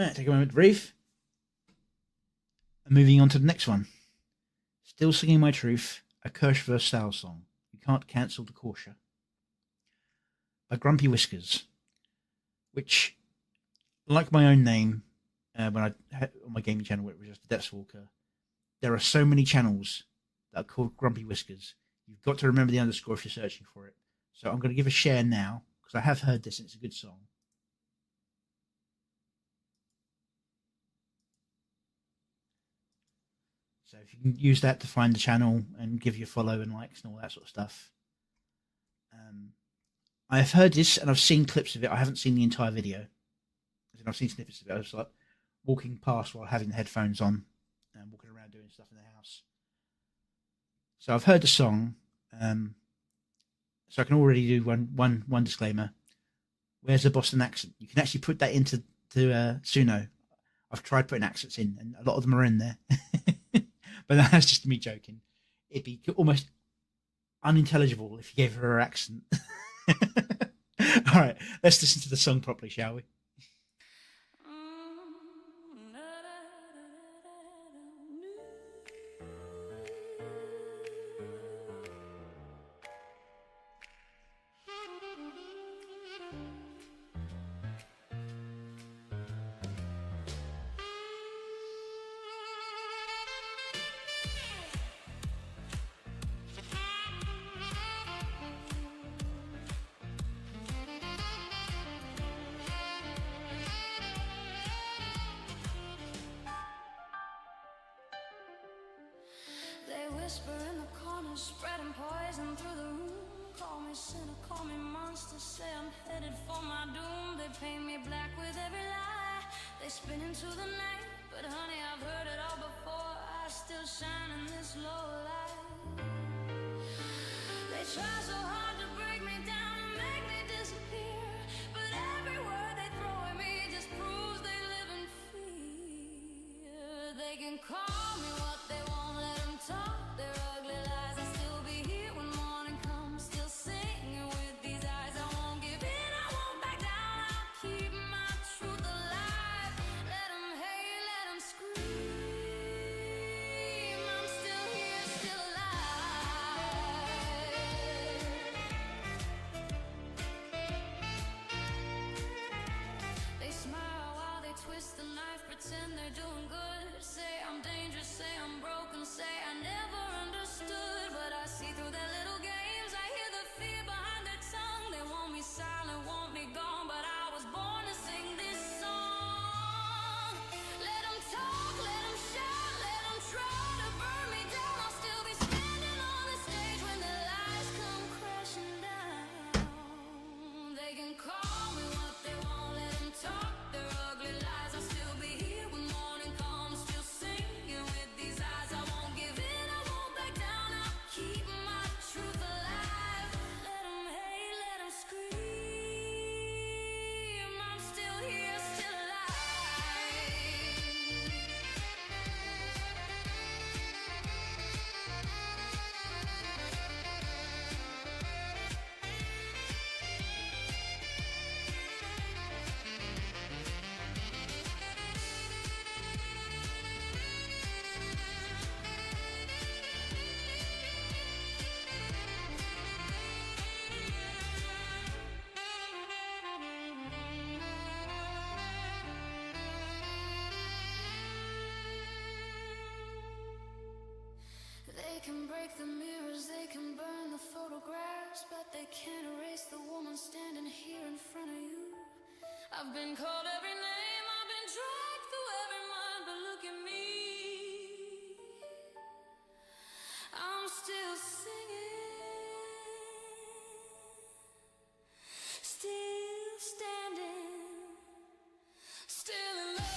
Take a moment to breathe. And moving on to the next one. Still Singing My Truth, a Kirsch Versailles song. You can't cancel the Porsche. By Grumpy Whiskers, which, like my own name, when I had on my gaming channel, it was just Depthswalker. There are so many channels that are called Grumpy Whiskers. You've got to remember the underscore if you're searching for it. So I'm going to give a share now because I have heard this and it's a good song. So if you can use that to find the channel and give your follow and likes and all that sort of stuff. I've heard this and I've seen clips of it. I haven't seen the entire video. I've seen snippets of it. I was like walking past while having the headphones on and walking around doing stuff in the house. So I've heard the song. So I can already do one disclaimer. Where's the Boston accent? You can actually put that into Suno. I've tried putting accents in, and a lot of them are in there. But that's just me joking. It'd be almost unintelligible if you gave her an accent. All right, let's listen to the song properly, shall we? Whisper in the corner, spreading poison through the room. Call me sinner, call me monster, say I'm headed for my doom. They paint me black with every lie, they spin into the night. But honey, I've heard it all before, I still shine in this low light. They try so hard to break me down and make me disappear, but every word they throw at me just proves they live in fear. They can call me what they want, let them talk. Pretend they're doing good, say I'm dangerous, say I'm broken, say I never understood. But I see through their little games, I hear the fear behind their tongue. They want me silent, want me gone, but I was born to sing this song. Let them talk, let them shout, let them try to burn me down. I'll still be standing on the stage when their lies come crashing down. They can call me what they want, let them talk their ugly lies. I'll still be here. They can break the mirrors, they can burn the photographs, but they can't erase the woman standing here in front of you. I've been called every name, I've been dragged through every mud, but look at me, I'm still singing, still standing, still in love.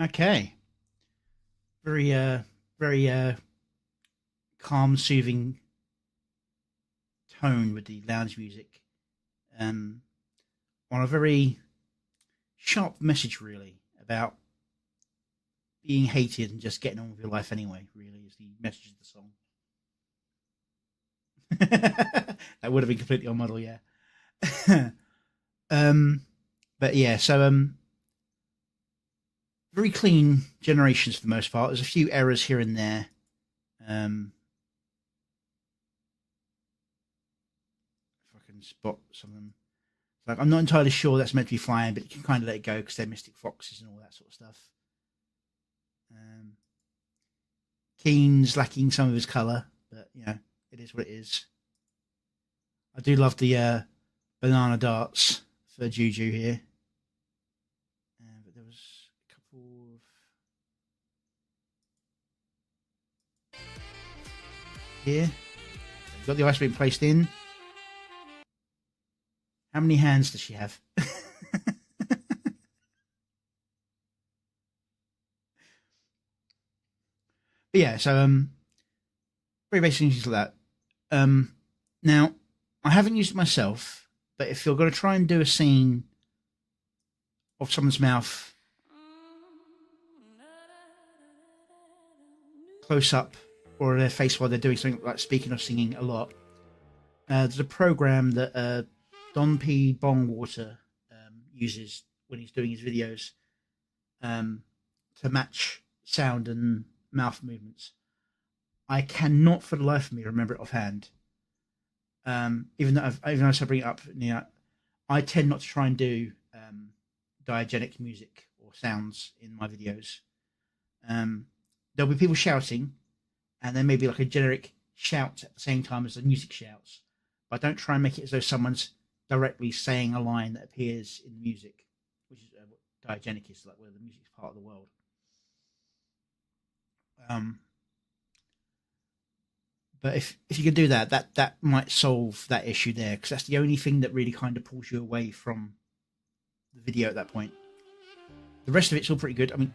Okay. Very, very calm, soothing tone with the lounge music. On a very sharp message, really, about being hated and just getting on with your life anyway, really, is the message of the song. That would have been completely on model, yeah. But yeah, so very clean generations for the most part. There's a few errors here and there. If I can spot some of them. Like, I'm not entirely sure that's meant to be flying, but you can kind of let it go because they're mystic foxes and all that sort of stuff. Keen's lacking some of his colour, but you know, it is what it is. I do love the banana darts for Juju here. But there was a couple of here. You've got the ice being placed in. How many hands does she have? But yeah, so very basic things like that. Now, I haven't used it myself, but if you're going to try and do a scene of someone's mouth close up, or their face while they're doing something like speaking or singing a lot, there's a program that Don P. Bongwater uses when he's doing his videos to match sound and mouth movements. I cannot for the life of me remember it offhand. Even though I bring it up, you know, I tend not to try and do diegetic music or sounds in my videos. There'll be people shouting, and there may be like a generic shout at the same time as the music shouts. But I don't try and make it as though someone's directly saying a line that appears in the music, which is what diegenic is, like where the music's part of the world. But if you can do that, that might solve that issue there, because that's the only thing that really kind of pulls you away from the video at that point. The rest of it's all pretty good. I mean,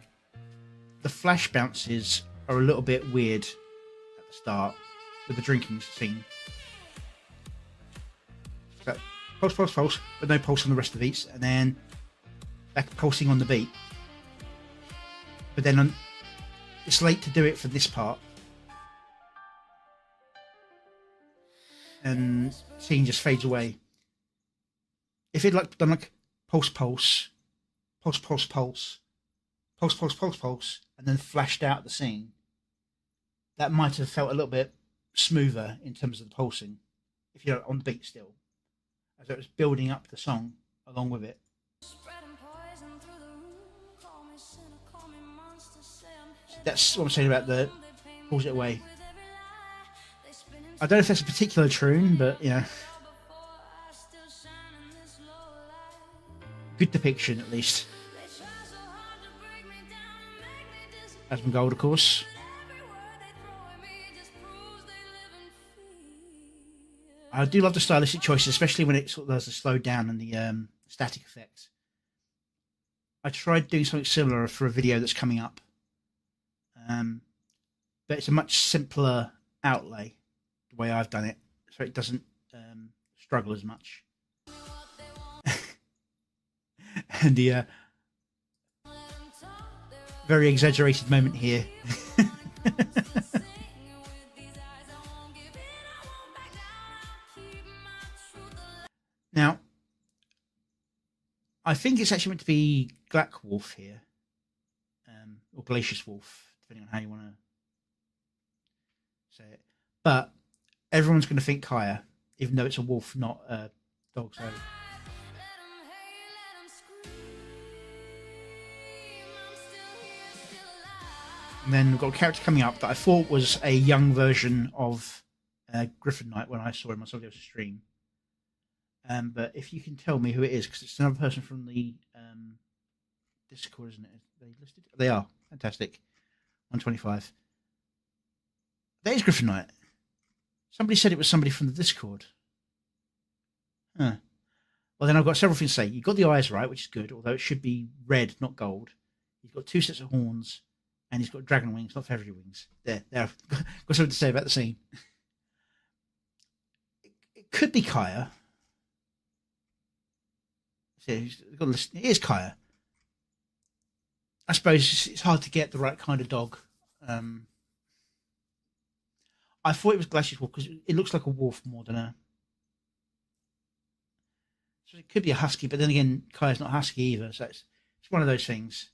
the flash bounces are a little bit weird at the start with the drinking scene. So pulse, pulse, pulse, but no pulse on the rest of the beats, and then back pulsing on the beat. But then it's late to do it for this part. And scene just fades away. If it like done like pulse, pulse, pulse, pulse, pulse, pulse, pulse, pulse, pulse, and then flashed out the scene, that might have felt a little bit smoother in terms of the pulsing, if you're on the beat still, as it was building up the song along with it. That's what I'm saying about the pulls it away. I don't know if that's a particular tune, but you know, good depiction at least. Aspen Gold, of course. I do love the stylistic choices, especially when it sort of does the slow down and the static effect. I tried doing something similar for a video that's coming up, but it's a much simpler outlay the way I've done it, so it doesn't struggle as much. And the very exaggerated moment here. Now, I think it's actually meant to be Black Wolf here, or Glacius Wolf, depending on how you want to say it. But everyone's going to think Kaya, even though it's a wolf, not a dog. So. And then we've got a character coming up that I thought was a young version of Griffin Knight when I saw him on somebody else's stream. But if you can tell me who it is, because it's another person from the Discord, isn't it? Are they listed? They are. Fantastic. 125. That is Griffin Knight. Somebody said it was somebody from the Discord. Huh. Well, then I've got several things to say. You got the eyes right, which is good, although it should be red, not gold. He's got 2 sets of horns, and he's got dragon wings, not feathery wings. There. Got something to say about the scene. It could be Kaya. It is Kaya. I suppose it's hard to get the right kind of dog. I thought it was Glacier's wolf because it looks like a wolf more than a. So it could be a husky, but then again, Kaya's not husky either. So it's one of those things.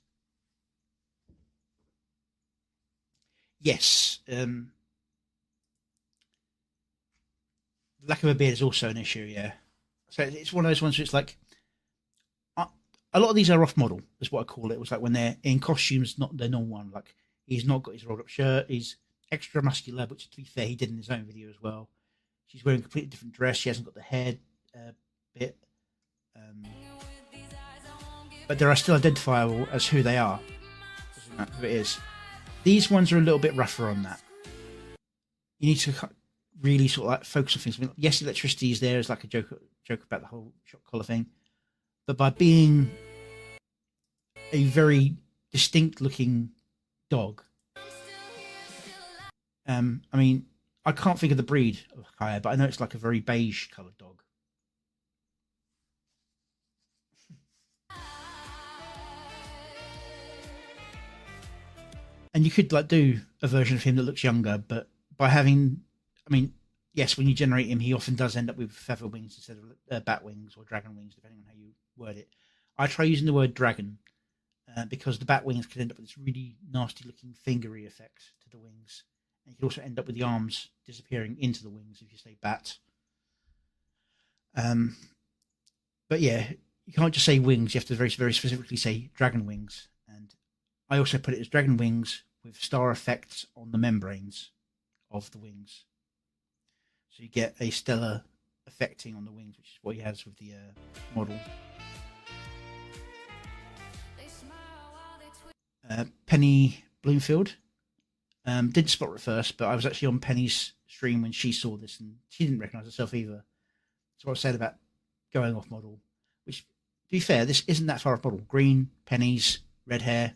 Yes. Lack of a beard is also an issue, yeah. So it's one of those ones where it's like, a lot of these are off model, is what I call it. It was like when they're in costumes, not the normal one. Like, he's not got his rolled up shirt, he's extra muscular, which to be fair, he did in his own video as well. She's wearing a completely different dress, she hasn't got the head bit. But they're still identifiable as who they are. Doesn't matter who it is. These ones are a little bit rougher on that. You need to really sort of like focus on things. I mean, yes, electricity is there as like a joke about the whole shock collar thing, but by being a very distinct looking dog, I mean, I can't think of the breed of Kaya, but I know it's like a very beige coloured dog. And you could like do a version of him that looks younger, but by having, I mean, yes, when you generate him, he often does end up with feather wings instead of bat wings or dragon wings, depending on how you word it. I try using the word dragon because the bat wings can end up with this really nasty looking fingery effect to the wings. And you can also end up with the arms disappearing into the wings if you say bat. But yeah, you can't just say wings. You have to very, very specifically say dragon wings. And I also put it as dragon wings with star effects on the membranes of the wings. So you get a stellar effecting on the wings, which is what he has with the model. Penny Bloomfield. Didn't spot her at first, but I was actually on Penny's stream when she saw this and she didn't recognise herself either. That's what I said about going off model, which, to be fair, this isn't that far off model. Green, pennies, red hair.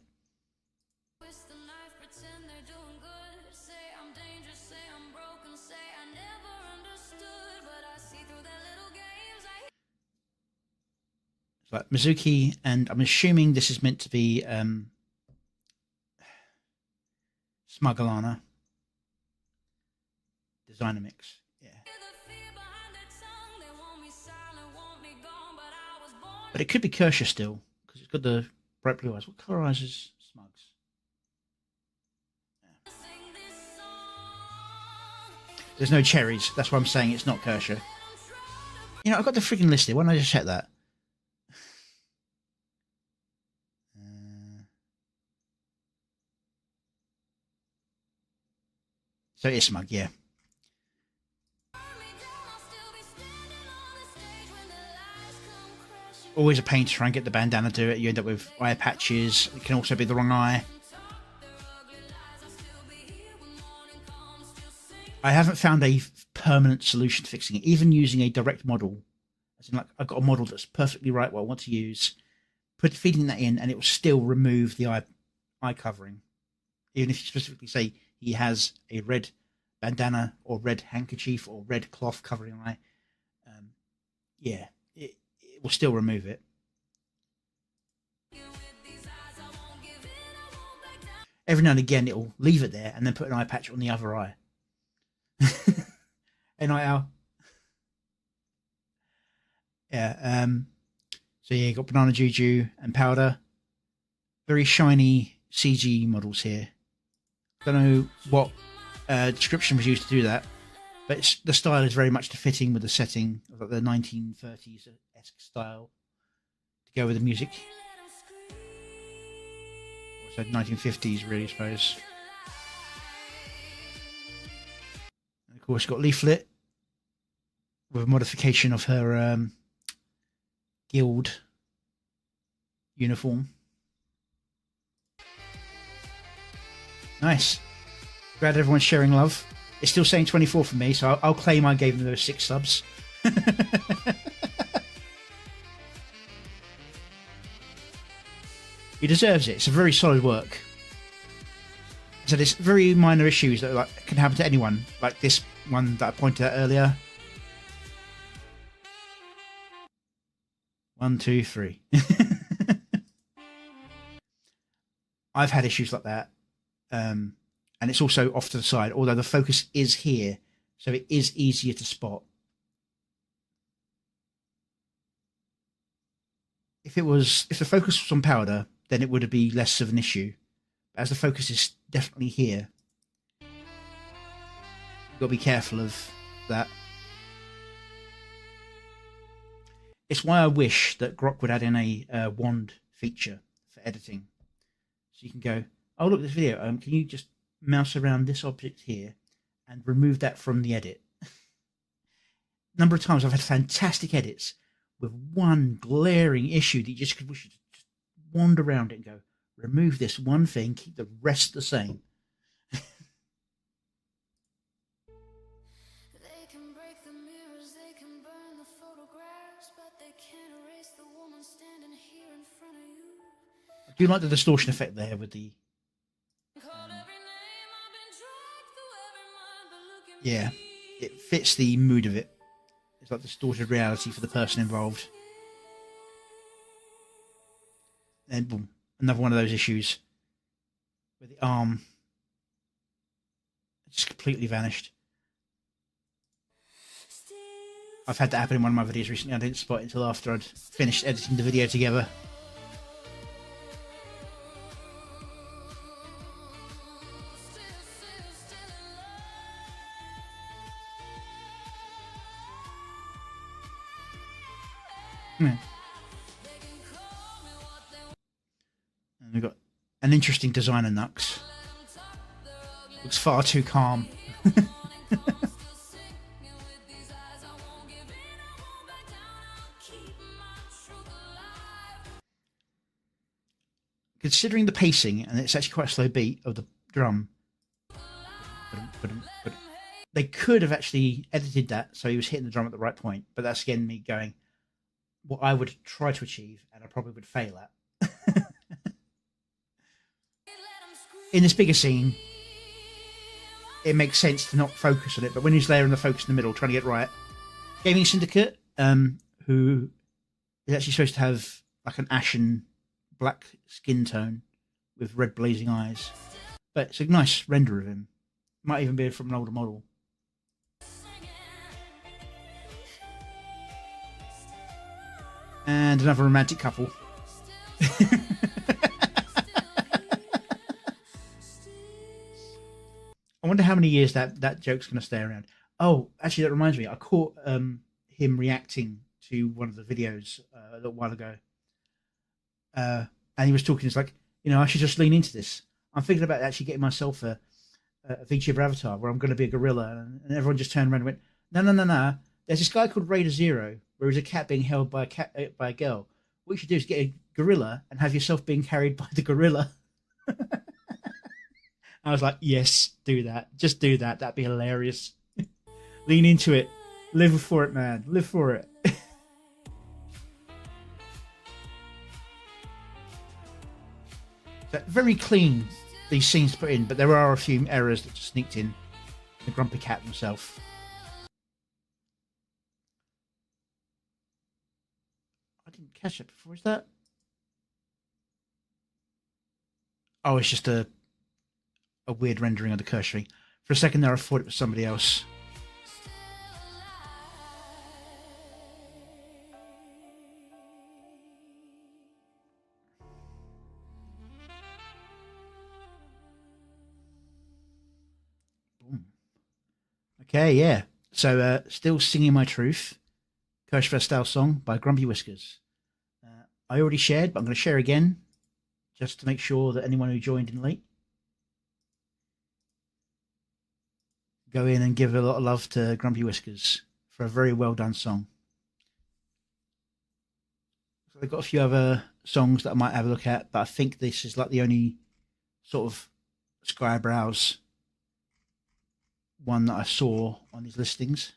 It's like Mizuki, and I'm assuming this is meant to be Smugglerana designer mix. Yeah. But it could be Kershaw still, because it's got the bright blue eyes. What colour eyes is Smugs? Yeah. There's no cherries. That's why I'm saying it's not Kershaw. You know, I've got the freaking list here. Why don't I just check that? So it's Smug, yeah. Always a pain to try and get the bandana to do it. You end up with eye patches. It can also be the wrong eye. I haven't found a permanent solution to fixing it. Even using a direct model, as in like I've got a model that's perfectly right what I want to use, feeding that in, and it will still remove the eye covering, even if you specifically say he has a red bandana or red handkerchief or red cloth covering an eye. Yeah, it will still remove it. Every now and again, it will leave it there and then put an eye patch on the other eye. NIL. Yeah. So yeah, you got Banana Juju and Powder. Very shiny CG models here. Don't know what description was used to do that, but the style is very much fitting with the setting of like the 1930s-esque style to go with the music. So 1950s, really, I suppose. And of course, got Leaflet with a modification of her guild uniform. Nice. Glad everyone's sharing love. It's still saying 24 for me, so I'll claim I gave them those 6 subs. He deserves it. It's a very solid work. So there's very minor issues that like can happen to anyone, like this one that I pointed out earlier. 1, 2, 3. I've had issues like that, and it's also off to the side. Although the focus is here, so it is easier to spot. If the focus was on powder, then it would be less of an issue. But as the focus is definitely here, you've got to be careful of that. It's why I wish that Grok would add in a wand feature for editing. So you can go, oh, look at this video. Can you just mouse around this object here and remove that from the edit? Number of times I've had fantastic edits with one glaring issue that you just could wish you to just wander around it and go, remove this one thing, keep the rest the same. They can break the mirrors, they can burn the photographs, but they can't erase the woman standing here in front of you. I do like the distortion effect there with the yeah, it fits the mood of it. It's like distorted reality for the person involved. And boom, another one of those issues where the arm just completely vanished. I've had that happen in one of my videos recently. I didn't spot it until after I'd finished editing the video together. And we've got an interesting design of Nux. Looks far too calm. Considering the pacing, and it's actually quite a slow beat of the drum, they could have actually edited that so he was hitting the drum at the right point. But that's again me going, what I would try to achieve, and I probably would fail at. In this bigger scene, it makes sense to not focus on it, but when he's layering the focus in the middle, trying to get right. Gaming Syndicate, who is actually supposed to have like an ashen black skin tone with red blazing eyes, but it's a nice render of him. Might even be from an older model. And another romantic couple. I wonder how many years that joke's going to stay around. Oh, actually, that reminds me. I caught him reacting to one of the videos a little while ago. And he was talking, it's like, you know, I should just lean into this. I'm thinking about actually getting myself a VTuber avatar where I'm going to be a gorilla. And everyone just turned around and went, no. There's this guy called Raider Zero, where he's a cat being held by a girl. What you should do is get a gorilla and have yourself being carried by the gorilla. I was like, yes, do that. Just do that. That'd be hilarious. Lean into it. Live for it, man. Live for it. So very clean, these scenes to put in, but there are a few errors that just sneaked in. The grumpy cat himself. I didn't catch it before. Is that? Oh, it's just a weird rendering of the cursory. For a second there, I thought it was somebody else. Boom. Okay, yeah. So, Still Singing My Truth, Kershver style song by Grumpy Whiskers. I already shared, but I'm going to share again, just to make sure that anyone who joined in late, go in and give a lot of love to Grumpy Whiskers for a very well done song. So they've got a few other songs that I might have a look at, but I think this is like the only sort of Skybrowse one that I saw on his listings.